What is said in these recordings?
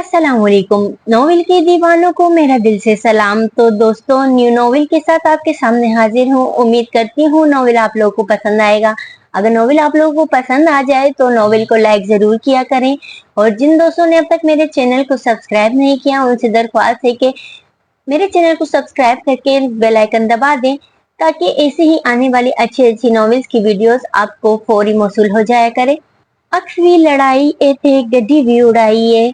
अस्सलाम वालेकुम। नॉवेल के दीवानों को मेरा दिल से सलाम। तो दोस्तों, न्यू नॉवेल के साथ आपके सामने हाजिर हूँ। उम्मीद करती हूँ नॉवेल आप लोगों को पसंद आएगा। अगर नॉवेल आप लोगों को पसंद आ जाए तो नॉवेल को लाइक जरूर किया करें। और जिन दोस्तों ने अब तक मेरे चैनल को सब्सक्राइब नहीं किया, उनसे दरख्वास्त है कि मेरे चैनल को सब्सक्राइब करके बेल आइकन दबा दें, ताकि ऐसे ही आने वाली अच्छी अच्छी नॉवेल्स की वीडियोस आपको फौरी मौसूल हो जाया करे। अखवी लड़ाई ए थे गड्डी भी उड़ाई है,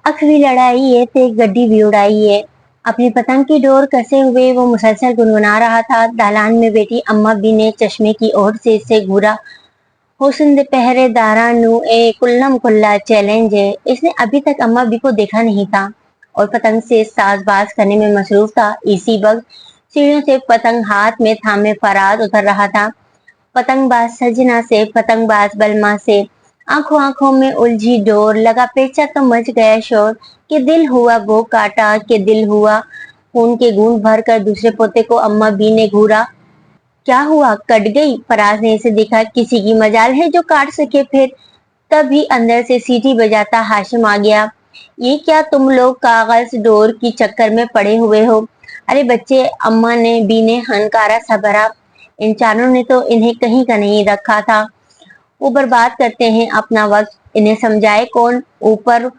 अखवी लड़ाई ये थे गड्डी भी उड़ाई है। अपनी पतंग की डोर कसे हुए वो मुसलसल गुनगुना रहा था। दालान में बैठी अम्मा बी ने चश्मे की ओर से इससे घूरा। हुस्न दे पहरेदारा नु ए कुल्लम कुल्ला चैलेंज है। इसने अभी तक अम्मा बी को देखा नहीं था और पतंग से साजबाज करने में मसरूफ था। इसी वक्त सीढ़ियों से पतंग हाथ में थामे फराज उतर रहा था। पतंगबाज सजना से, पतंगबाज बलमा से, आंखों आंखों में उलझी डोर, लगा पेचा तो मच गया शोर। कि दिल हुआ वो काटा, कि दिल हुआ खून के घूंट भर कर दूसरे पोते को अम्मा बी ने घूरा। क्या हुआ, कट गई? फराज ने इसे देखा। किसी की मजाल है जो काट सके फिर। तभी अंदर से सीटी बजाता हाशिम आ गया। ये क्या तुम लोग कागज डोर की चक्कर में पड़े हुए हो? अरे बच्चे, अम्मा ने बी ने हनकारा सा भरा। इन चारों ने तो इन्हें कहीं का नहीं रखा था। वो बर्बाद करते हैं अपना वक्त, इन्हें समझाए कौन? ऊपर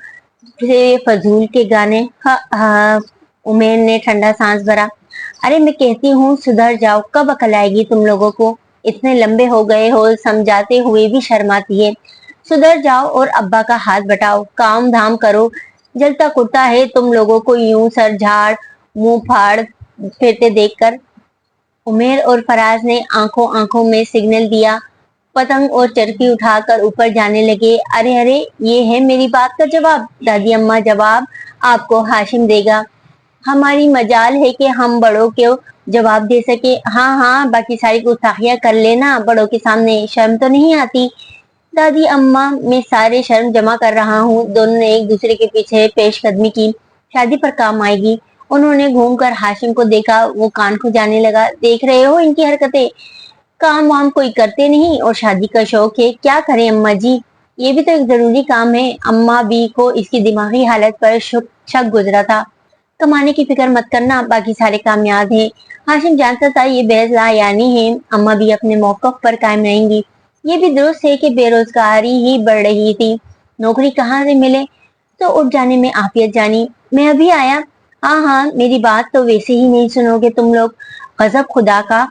से ये फजूल के गाने। हा हा, उमेर ने ठंडा सांस भरा। अरे मैं कहती हूँ सुधर जाओ, कब अकल आएगी तुम लोगों को? इतने लंबे हो गए हो, समझाते हुए भी शर्म आती है। सुधर जाओ और अब्बा का हाथ बटाओ, काम धाम करो। जलता कुर्ता है तुम लोगों को यूं सर झाड़ मुंह फाड़ फिरते देखकर। उमेर और फराज ने आंखों आंखों में सिग्नल दिया। पतंग और चरखी उठाकर ऊपर जाने लगे। अरे अरे, ये है मेरी बात का जवाब। दादी अम्मा जवाब आपको हाशिम देगा। हमारी मजाल है कि हम बड़ों को जवाब दे सके। हाँ हाँ, बाकी सारी गुस्ताखियां कर लेना, बड़ों के सामने शर्म तो नहीं आती? दादी अम्मा, मैं सारे शर्म जमा कर रहा हूँ। दोनों ने एक दूसरे के पीछे पेशकदमी की। शादी पर काम आएगी। उन्होंने घूमकर हाशिम को देखा। वो कान खुजाने लगा। देख रहे हो इनकी हरकतें? काम वाम कोई करते नहीं और शादी का शौक है। क्या करें अम्मा जी, ये भी तो एक जरूरी काम है। अम्मा बी को इसकी दिमागी हालत पर शक गुजरा था। कमाने की फिक्र मत करना, बाकी सारे काम याद है। हाशिम जानता था ये बहस लायानी है। अम्मा भी अपने मौकफ पर कायम रहेंगी। ये भी दुरुस्त है कि बेरोजगारी ही बढ़ रही थी। नौकरी कहाँ से मिले? तो उठ जाने में आफियत जानी। मैं अभी आया। हाँ हाँ, मेरी बात तो वैसे ही नहीं सुनोगे तुम लोग। गजब खुदा का,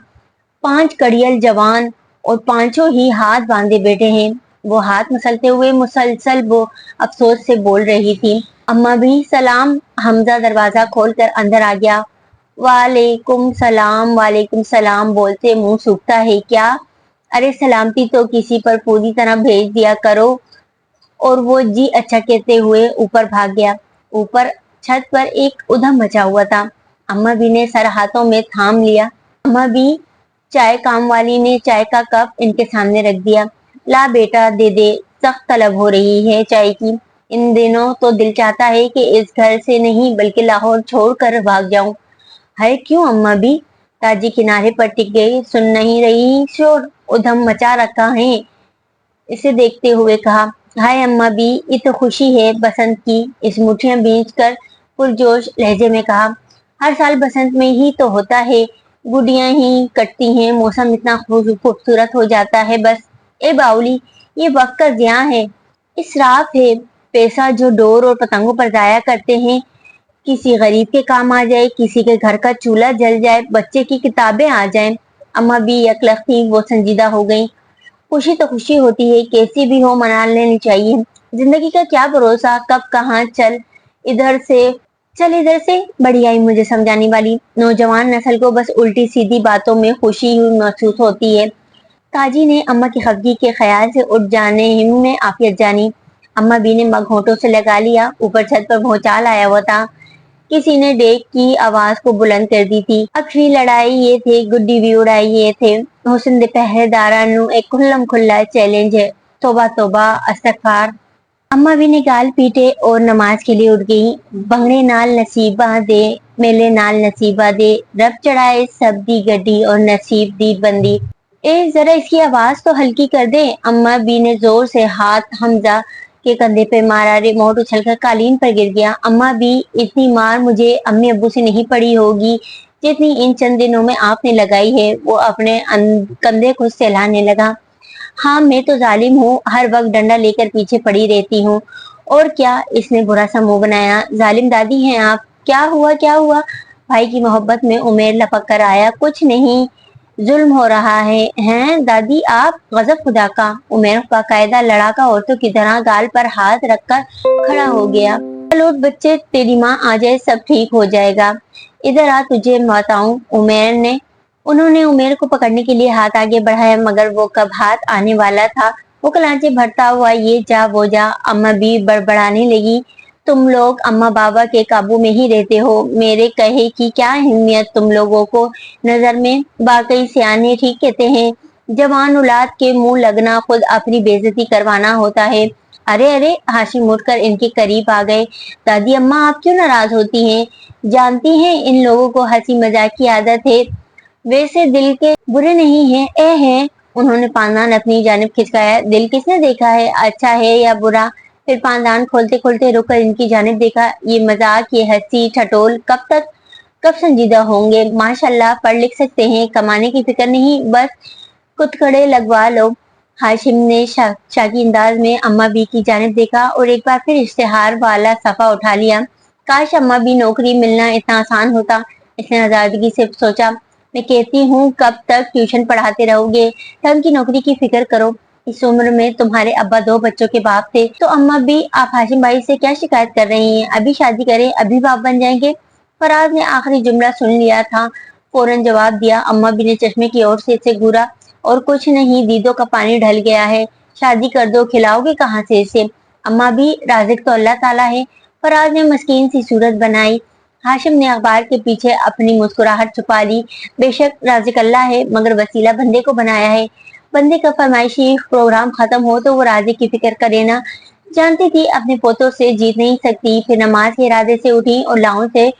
5 कड़ियल जवान और पांचों ही हाथ बांधे बैठे हैं। वो हाथ मसलते हुए मुसलसल वो अफसोस से बोल रही थी। अम्मा भी सलाम। हमजा दरवाजा खोलकर अंदर आ गया। वालेकुम सलाम बोलते मुंह सूखता है क्या? अरे सलामती तो किसी पर पूरी तरह भेज दिया करो। और वो जी अच्छा कहते हुए ऊपर भाग गया। ऊपर छत पर एक उधम मचा हुआ था। अम्मा भी ने सर हाथों में थाम लिया। अम्मा भी, चाय काम वाली ने चाय का कप इनके सामने रख दिया। ला बेटा दे दे, सख्त तलब हो रही है चाय की। इन दिनों तो दिल चाहता है कि इस घर से नहीं बल्कि लाहौर छोड़कर भाग जाऊं। है क्यों अम्मा भी? ताजी किनारे पर टिक गई। सुन नहीं रही शोर? उधम मचा रखा है। इसे देखते हुए कहा। हाय अम्मा बी, ये तो खुशी है बसंत की। इस मुठियां भींच कर पुरजोश लहजे में कहा। हर साल बसंत में ही तो होता है। गुड़ियां ही कटती हैं, मौसम इतना खूबसूरत हो जाता है बस। ए बाउली, ये वक्त का जिया है, इसराफ है। पैसा जो डोर और पतंगों पर जाया करते हैं, किसी गरीब के काम आ जाए, किसी के घर का चूल्हा जल जाए, बच्चे की किताबें आ जाएं। अम्मा बी यकलख थी, वो संजीदा हो गई। खुशी तो खुशी होती है, कैसी भी हो मना लेनी चाहिए। जिंदगी का क्या भरोसा, कब कहाँ इधर से इधर से। बढ़िया ही मुझे समझाने वाली। नौजवान नस्ल को बस उल्टी सीधी बातों में खुशी ही महसूस होती है। काजी ने अम्मा की खफगी के ख्याल से उठ जाने में आफियत जानी। अम्मा बी ने मग होठों से लगा लिया। ऊपर छत पर भूचाल आया हुआ था। किसी ने डेक की आवाज को बुलंद कर दी थी। अखरी लड़ाई ये थे, गुड्डी भी उड़ाई ये थे। हुस्न दे पहरेदारा नु एक खुल्लम खुल्ला चैलेंज है। तोबा तोबा, अस्तगफार। अम्मा भी ने गाल पीटे और नमाज के लिए उठ गई। बंगड़े नाल नसीबा दे, मेले नाल नसीबा दे, रब चढ़ाए सब दी गड्डी और नसीब दी बंदी। ए जरा इसकी आवाज तो हल्की कर दे। अम्मा बी ने जोर से हाथ हमजा के कंधे पे मारा, रिमोट उछलकर कालीन पर गिर गया। अम्मा भी इतनी मार मुझे अम्मी अब्बू से नहीं पड़ी होगी जितनी इन चंद दिनों में आपने लगाई है। वो अपने कंधे को सहलाने लगा। हाँ, मैं तो जालिम हूँ, हर वक्त डंडा लेकर पीछे पड़ी रहती हूँ। और क्या, इसने बुरा सा मुंह बनाया। जालिम दादी हैं आप। क्या हुआ, क्या हुआ? भाई की मोहब्बत में उमेर लपक कर आया। कुछ नहीं, जुल्म हो रहा है। हैं दादी आप? गजब खुदा का। उमेर बाकायदा लड़ाका औरतों की तरह गाल पर हाथ रखकर खड़ा हो गया। चल उठ बच्चे, तेरी माँ आ जाए सब ठीक हो जाएगा। इधर आ, तुझे बताऊं। उन्होंने उमेर को पकड़ने के लिए हाथ आगे बढ़ाया, मगर वो कब हाथ आने वाला था। वो कलांचे भरता हुआ ये जा वो जा। अम्मा भी बड़बड़ाने लगी। तुम लोग अम्मा बाबा के काबू में ही रहते हो। मेरे कहे की क्या अहमियत तुम लोगों को नजर में? वाकई सियाने ठीक कहते हैं, जवान औलाद के मुंह लगना खुद अपनी बेइज्जती करवाना होता है। अरे अरे, हाशिम उठकर इनके करीब आ गए। दादी अम्मा आप क्यों नाराज होती हैं? जानती हैं इन लोगों को हंसी मजाक की आदत है, वैसे दिल के बुरे नहीं हैं। ए है, उन्होंने पानदान अपनी जानिब खिसकाया। दिल किसने देखा है, अच्छा है या बुरा? फिर पानदान खोलते खोलते रुककर इनकी जानिब देखा। ये मजाक, ये हंसी ठटोल कब संजीदा होंगे? माशाल्लाह, पढ़ लिख सकते हैं, कमाने की फिक्र नहीं, बस कुतकड़े लगवा लो। हाशिम ने शाकी अंदाज में अम्मा बी की जानिब देखा और एक बार फिर इश्तेहार वाला सफा उठा लिया। काश अम्मा बी नौकरी मिलना इतना आसान होता, इसने आजादगी से सोचा। मैं कहती हूँ कब तक ट्यूशन पढ़ाते रहोगे? ढंग की नौकरी की फिक्र करो। इस उम्र में तुम्हारे अब्बा 2 बच्चों के बाप थे, तो अम्मा भी आप हाशिम भाई से क्या शिकायत कर रही हैं? अभी शादी करें, अभी बाप बन जाएंगे। फराज ने आखिरी जुमला सुन लिया था, फौरन जवाब दिया। अम्मा भी ने चश्मे की ओर से इसे घूरा। और कुछ नहीं, दीदों का पानी ढल गया है, शादी कर दो, खिलाओगे कहाँ से इसे? अम्मा भी, राजिक तो अल्लाह ताला है। फराज ने मस्कीन सी सूरत बनाई। हाशिम ने अखबार के पीछे अपनी मुस्कुराहट छुपा ली। बेशक राजिक अल्लाह है, मगर वसीला बंदे को बनाया है। बंदे का फरमाइशी प्रोग्राम खत्म हो तो वो राजिक की फिक्र करे ना। जानती थी अपने पोतों से जीत नहीं सकती, फिर नमाज के इरादे से उठी और लाओं से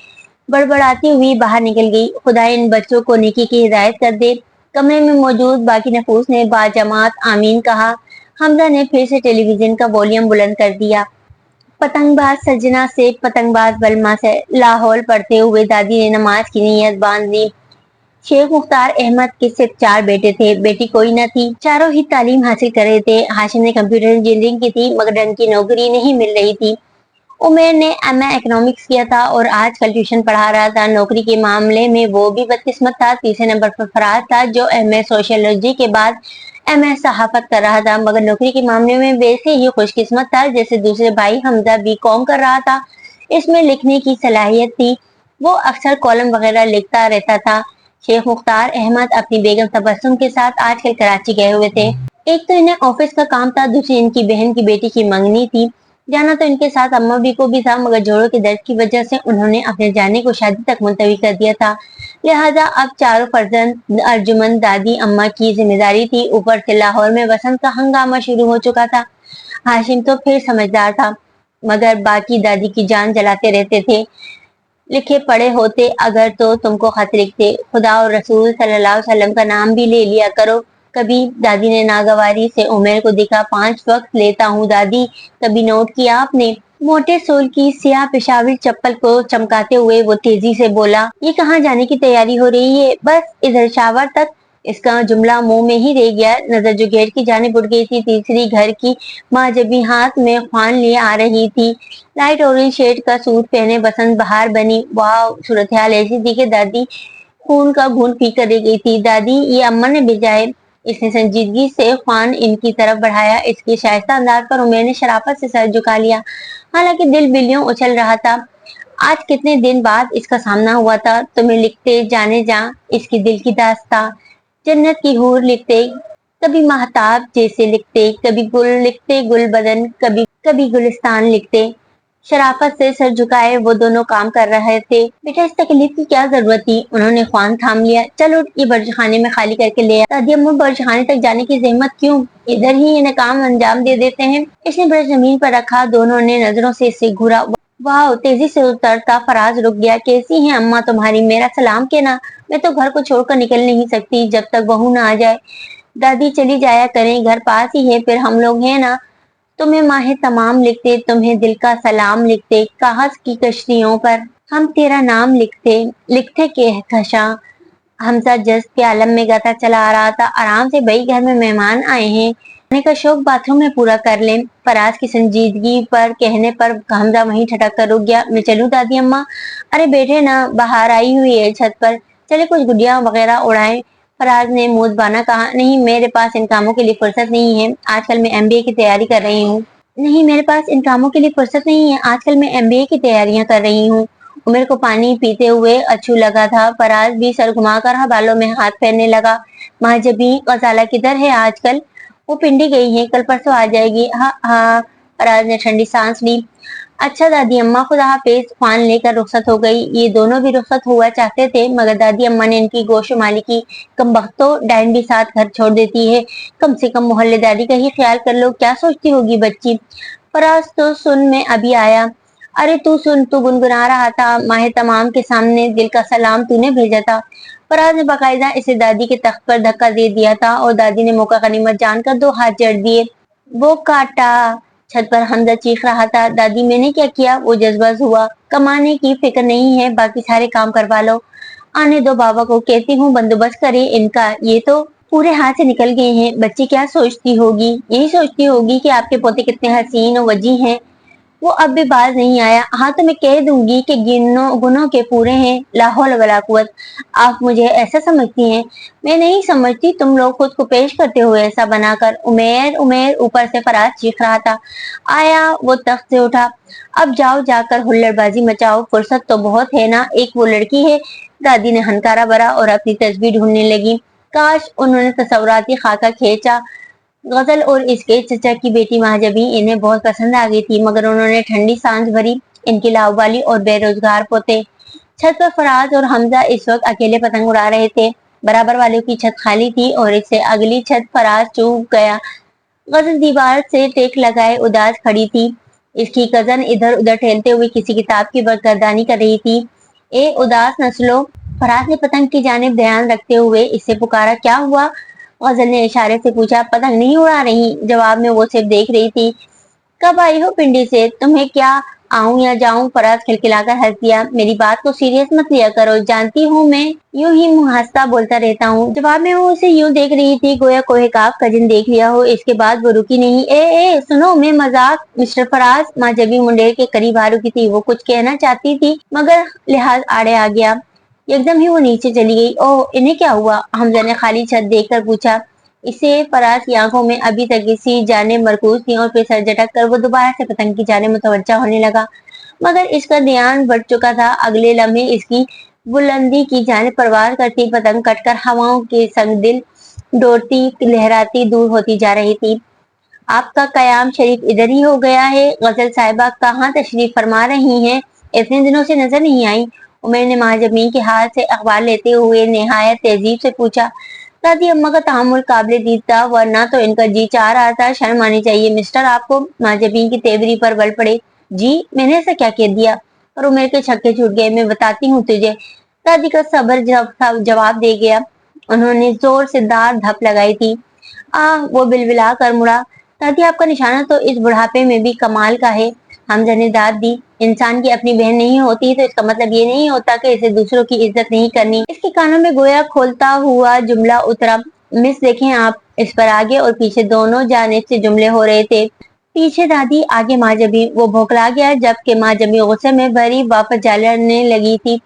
बड़बड़ाती हुई बाहर निकल गई। खुदा इन बच्चों को नेकी की हिदायत कर दे। कमरे में मौजूद बाकी नफूस ने बाजमात आमीन कहा। हमजा ने फिर से टेलीविजन का वॉल्यूम बुलंद कर दिया। पतंगबाज सजना से पतंगबाज बलमा से लाहौल पढ़ते हुए दादी ने नमाज की नीयत बांध ली। शेख मुख्तार अहमद के सिर्फ 4 बेटे थे, बेटी कोई न थी। चारों ही तालीम हासिल कर रहे थे। हाशिम ने कंप्यूटर इंजीनियरिंग की थी, मगर ढंग की नौकरी नहीं मिल रही थी। उमेर ने एमए इकोनॉमिक्स किया था और आजकल ट्यूशन पढ़ा रहा था। नौकरी के मामले में वो भी बदकिस्मत था। तीसरे नंबर पर फराज था, जो एमए सोशियोलॉजी के बाद एमए सहाफत कर रहा था, मगर नौकरी के मामले में वैसे ही खुशकिस्मत था जैसे दूसरे भाई हमजा बीकॉम कर रहा था। इसमें लिखने की सलाहियत थी, वो अक्सर कॉलम वगैरह लिखता रहता था। शेख मुख्तार अहमद अपनी बेगम तबस्सुम के साथ आजकल कराची गए हुए थे। एक तो इन्हें ऑफिस का काम था, दूसरी इनकी बहन की बेटी की मंगनी थी। जाना तो इनके साथ अम्मा भी को भी था, मगर जोड़ों के दर्द की वजह से उन्होंने अपने जाने को शादी तक मुलतवी कर दिया था। लिहाजा अब चारों फर्जंद अर्जुमन दादी अम्मा की जिम्मेदारी थी। ऊपर से लाहौर में वसंत का हंगामा शुरू हो चुका था। हाशिम तो फिर समझदार था, मगर बाकी दादी की जान जलाते रहते थे। लिखे पढ़े होते अगर तो तुमको खत लिखते, खुदा और रसूल सल्लल्लाहु अलैहि वसल्लम का नाम भी ले लिया करो कभी। दादी ने नागवारी से उमेर को देखा। 5 वक्त लेता हूँ दादी, कभी नोट किया आपने? मोटे सोल की सियाह पेशावरी चप्पल को चमकाते हुए वो तेजी से बोला। ये कहाँ जाने की तैयारी हो रही है? बस इधर शावर तक। इसका जुमला मुंह में ही रह गया। नजर जो गेट की जानिब उड़ गई थी। तीसरी घर की माँ जब भी हाथ में ख्वान लिए आ रही थी। लाइट ऑरेंज शेड का सूट पहने बसंत बहार बनी। वाह, सूरत हाल ऐसी थी कि दादी खून का घूंट पी कर रह गई थी। दादी, ये अम्मा ने भेजा है। इसने संजीदगी से ख्वान इनकी तरफ बढ़ाया। इसके शाइस्ता अंदाज पर उमेर ने शराफत से सर झुका लिया, हालांकि दिल बिलियों उछल रहा था। आज कितने दिन बाद इसका सामना हुआ था। तुम्हें लिखते जाने जा इसकी दिल की दास्तां, जन्नत की हूर लिखते, कभी महताब जैसे लिखते, कभी गुल लिखते, गुल बदन, कभी कभी गुलिस्तान लिखते। शराफत से सर झुकाए वो दोनों काम कर रहे थे। बेटा, इस तकलीफ की क्या जरूरत थी? उन्होंने ख्वान थाम लिया। चलो ये बर्ज खाने में खाली करके ले आ। दादी अम्मू, बर्ज खाने तक जाने की जहमत क्यों, इधर ही ये काम अंजाम दे देते हैं। इसने ब्रश जमीन पर रखा। दोनों ने नजरों से इसे घूरा। वाह, तेजी से उतरता फराज रुक गया। कैसी हैं अम्मा तुम्हारी? मेरा सलाम कहना। मैं तो घर को छोड़कर निकल नहीं सकती जब तक बहू ना आ जाए। दादी चली जाया करें, घर पास ही है, फिर हम लोग हैं ना। तुम्हें माहे तमाम लिखते, तुम्हें दिल का सलाम लिखते, कागज की कश्तियों पर हम तेरा नाम लिखते, लिखते कहकशां। हमजा जस्ट के आलम में गाता चला आ रहा था, आराम से भाई घर में मेहमान आए हैं, खाने का शौक बाथरूम में पूरा कर लें। फराज की संजीदगी पर कहने पर हमजा वहीं ठटक कर रुक गया। मैं चलूं दादी अम्मा? अरे बेटे ना, बाहर आई हुई है छत पर, चले कुछ गुड़िया वगैरह उड़ाएं। फराज ने मुंहबाना कहा, नहीं मेरे पास इन कामों के लिए फुर्सत नहीं है, आजकल मैं एमबीए की तैयारी कर रही हूँ। नहीं मेरे पास इन कामों के लिए फुर्सत नहीं है, आजकल मैं एमबीए की तैयारियां कर रही हूँ। उमेर को पानी पीते हुए अच्छू लगा था। फराज भी सर घुमाकर बालों में हाथ फेरने लगा। महजबी गजाला किधर है आजकल? वो पिंडी गई है, कल परसों आ जाएगी। हाँ हाँ, फराज ने ठंडी सांस ली। अच्छा दादी अम्मा, खुदा हाफिज। फान लेकर रुखसत हो गई। ये दोनों भी रुखसत हुआ चाहते थे, मगर दादी अम्मा ने इनकी गोशुमाली की। कमबख्तो, डाइन भी साथ घर छोड़ देती है, कम से कम मोहल्लेदारी का ही ख्याल कर लो। क्या सोचती होगी बच्ची? फराज तो सुन में अभी आया। अरे तू सुन, तू गुनगुना रहा था, माहे तमाम के सामने दिल का सलाम तूने भेजा था। फराज ने बाकायदा इसे दादी के तख्त पर धक्का दे दिया था और दादी ने मौका गनीमत जानकर दो हाथ जड़ दिए। वो काटा। छत पर हमजा चीख रहा था। दादी मैंने क्या किया? वो जज्बाज हुआ। कमाने की फिक्र नहीं है, बाकी सारे काम करवा लो। आने दो बाबा को, कहती हूँ बंदोबस्त करे इनका, ये तो पूरे हाथ से निकल गए हैं। बच्ची क्या सोचती होगी? यही सोचती होगी कि आपके पोते कितने हसीन और वजी हैं। वो अब भी बाज नहीं आया। हाँ तो मैं कह दूंगी कि गुनों के पूरे हैं। ला हौल वला कुव्वत। आप मुझे ऐसा समझती हैं? मैं नहीं समझती, तुम लोग खुद को पेश करते हो ऐसा बनाकर। उमेर उमेर, ऊपर से फराज चीख रहा था। आया वो तख्त से उठा। अब जाओ जाकर हुल्लड़बाजी मचाओ, फुर्सत तो बहुत है ना, एक वो लड़की है। दादी ने हनकारा भरा और अपनी तस्वीर ढूंढने लगी। काश उन्होंने तसव्वुराती खाका खींचा। गजल और इसके चचा की बेटी महाजबी इन्हें बहुत पसंद आ गई थी, मगर उन्होंने ठंडी सांस भरी। इनकी लाउबाली और बेरोजगार पोते। छत पर फराज और हमजा इस वक्त अकेले पतंग उड़ा रहे थे। बराबर वालों की छत खाली थी और इससे अगली छत फराज चूक गया। गजल दीवार से टेक लगाए उदास खड़ी थी। इसकी कजन इधर उधर टहलते हुए किसी किताब की बरगर्दानी कर रही थी। ए उदास नस्लो, फराज ने पतंग की जानिब ध्यान रखते हुए इससे पुकारा। क्या हुआ? गजल ने इशारे से पूछा। पतंग नहीं उड़ा रही, जवाब में वो सिर्फ देख रही थी। कब आई हो पिंडी से? तुम्हें क्या आऊं या जाऊं? फराज खिलखिलाकर हंस दिया। मेरी बात को सीरियस मत लिया करो, जानती हूँ मैं यूं ही मुंह हंसता बोलता रहता हूँ। जवाब में वो उसे यूं देख रही थी गोया कोहे काफ का जिन देख लिया हो। इसके बाद वो रुकी नहीं। ए सुनो, मैं मजाक। मिस्टर फराज, माँ जबी मुंडेर के करीब आ रुकी थी। वो कुछ कहना चाहती थी मगर लिहाज आड़े आ गया। एकदम ही वो नीचे चली गई। ओह, इन्हें क्या हुआ? हमजा ने खाली छत देखकर पूछा। इसे फराज की आंखों में अभी तक इसी जाने मरकूज थी और फिर सर झटक कर वो दोबारा से पतंग की जाने मुतवज्जा होने लगा, मगर इसका ध्यान बढ़ चुका था। अगले लम्हे इसकी बुलंदी की जाने परवार करती पतंग कटकर हवाओं के संग दिल डोरती लहराती दूर होती जा रही थी। आपका कयाम शरीफ इधर ही हो गया है। गजल साहिबा कहाँ तशरीफ फरमा रही हैं? इतने दिनों से नजर नहीं आई। उमर ने महाजबीन के हाथ से अखबार लेते हुए निहायत तेजीब से पूछा। दादी अम्मा का तहम्मुल काबिल दीद था, वरना तो इनका जी चाह रहा था। शर्म आनी चाहिए मिस्टर आपको। महाजबीन की तेवरी पर बल पड़े। जी मैंने ऐसा क्या कह दिया? और उमर के छक्के छूट गए। मैं बताती हूँ तुझे। दादी का सब्र जवाब दे गया। उन्होंने जोर से दार धप लगाई थी। वो बिलबिला कर मुड़ा। दादी आपका निशाना तो इस बुढ़ापे में भी कमाल का है। हमजा ने दाद दी। इंसान की अपनी बहन नहीं होती तो इसका मतलब ये नहीं होता कि इसे दूसरों की इज्जत नहीं करनी। इसके कानों में गोया खोलता हुआ जुमला उतरा। मिस देखें आप, इस पर आगे और पीछे दोनों जानिब से जुमले हो रहे थे। पीछे दादी, आगे माँ जबी। वो भौंकला गया जबकि माँ जबी गुस्से में भरी वापस जाने लगी थी।